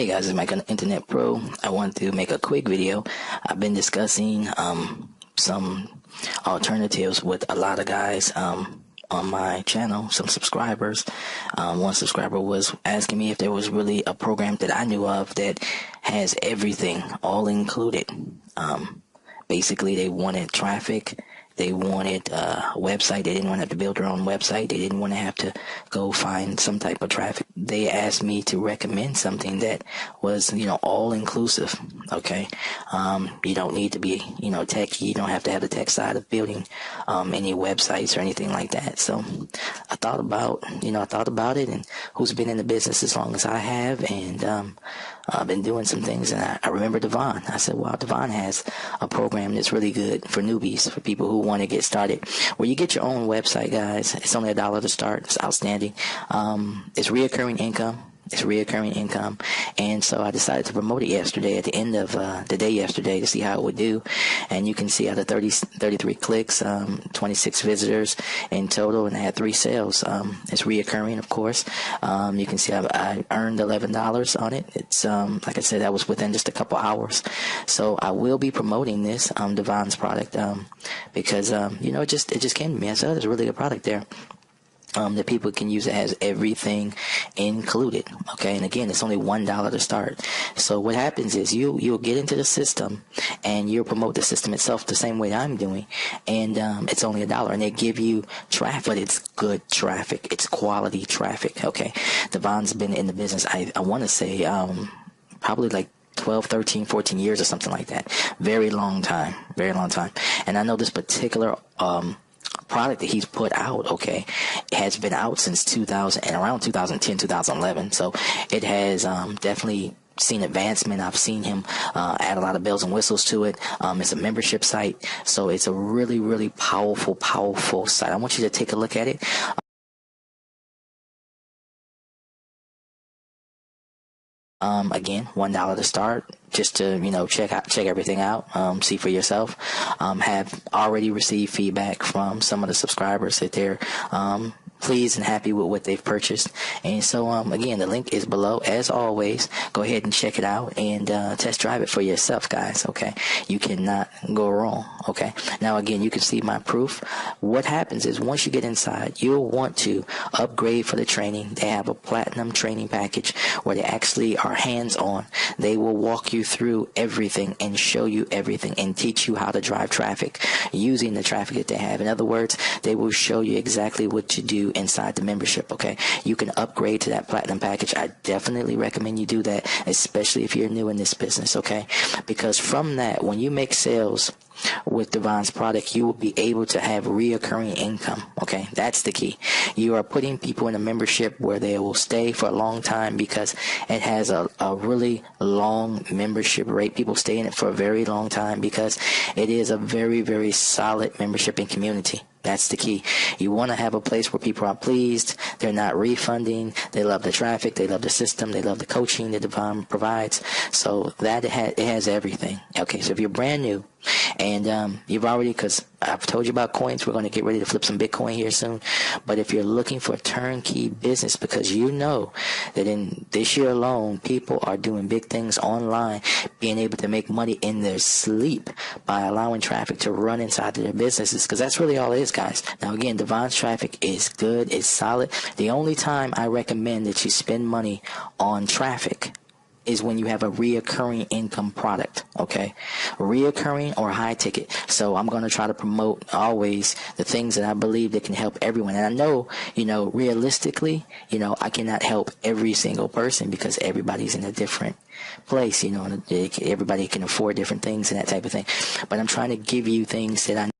Hey guys, it's Mike on Internet Pro. I want to make a quick video. I've been discussing some alternatives with a lot of guys on my channel, some subscribers. One subscriber was asking me if there was really a program that I knew of that has everything all included. Basically, they wanted traffic. They wanted a website. They didn't want to have to build their own website. They didn't want to have to go find some type of traffic. They asked me to recommend something that was, all inclusive. Okay. You don't need to be, techie. You don't have to have the tech side of building, any websites or anything like that. So I thought about it, and who's been in the business as long as I have. And, I've been doing some things, and I remember Devon. I said, wow, Devon has a program that's really good for newbies, for people who want to get started, where you get your own website, guys. It's only $1 to start. It's outstanding. It's reoccurring income. It's reoccurring income. And so I decided to promote it yesterday at the end of the day yesterday to see how it would do. And you can see out of 33 clicks, 26 visitors in total, and I had 3 sales. It's reoccurring, of course. You can see I earned $11 on it. It's like I said, that was within just a couple hours. So I will be promoting this Devon's product because it just came to me. I said, oh, there's a really good product there. That people can use. It has everything included. Okay, and again, it's only $1 to start. So what happens is you'll get into the system and you'll promote the system itself the same way I'm doing, and it's only $1, and they give you traffic, but it's good traffic. It's quality traffic. Okay, Devon's been in the business. I want to say probably like 12, 13, 14 years or something like that. Very long time. And I know this particular product that he's put out, okay, has been out since 2000 and around 2010, 2011. So it has definitely seen advancement. I've seen him add a lot of bells and whistles to it. It's a membership site, so it's a really, really powerful site. I want you to take a look at it. Again, $1 to start, just to, check everything out, see for yourself. Have already received feedback from some of the subscribers that they're, pleased and happy with what they've purchased. And so, again, the link is below. As always, go ahead and check it out and test drive it for yourself, guys. Okay, you cannot go wrong. Okay, now again, you can see my proof. What happens is once you get inside, you'll want to upgrade for the training. They have a platinum training package where they actually are hands-on. They will walk you through everything and show you everything and teach you how to drive traffic using the traffic that they have. In other words, they will show you exactly what to do inside the membership. Okay, you can upgrade to that platinum package. I definitely recommend you do that, especially if you're new in this business. Okay, because from that, when you make sales with Devon's product, you will be able to have reoccurring income. Okay, that's the key. You are putting people in a membership where they will stay for a long time because it has a really long membership rate. People stay in it for a very long time because it is a very, very solid membership and community. That's the key. You want to have a place where people are pleased. They're not refunding. They love the traffic. They love the system. They love the coaching that Devon provides. So that it has everything. Okay, so if you're brand new and you've already, because I've told you about coins, we're going to get ready to flip some Bitcoin here soon. But if you're looking for a turnkey business, because you know that in this year alone, people are doing big things online, being able to make money in their sleep by allowing traffic to run inside of their businesses, because that's really all it is, guys. Now again, Devon's traffic is good, it's solid. The only time I recommend that you spend money on traffic is when you have a reoccurring income product. Okay, reoccurring or high ticket. So I'm going to try to promote always the things that I believe that can help everyone. And I know, realistically, I cannot help every single person because everybody's in a different place. Everybody can afford different things and that type of thing. But I'm trying to give you things that I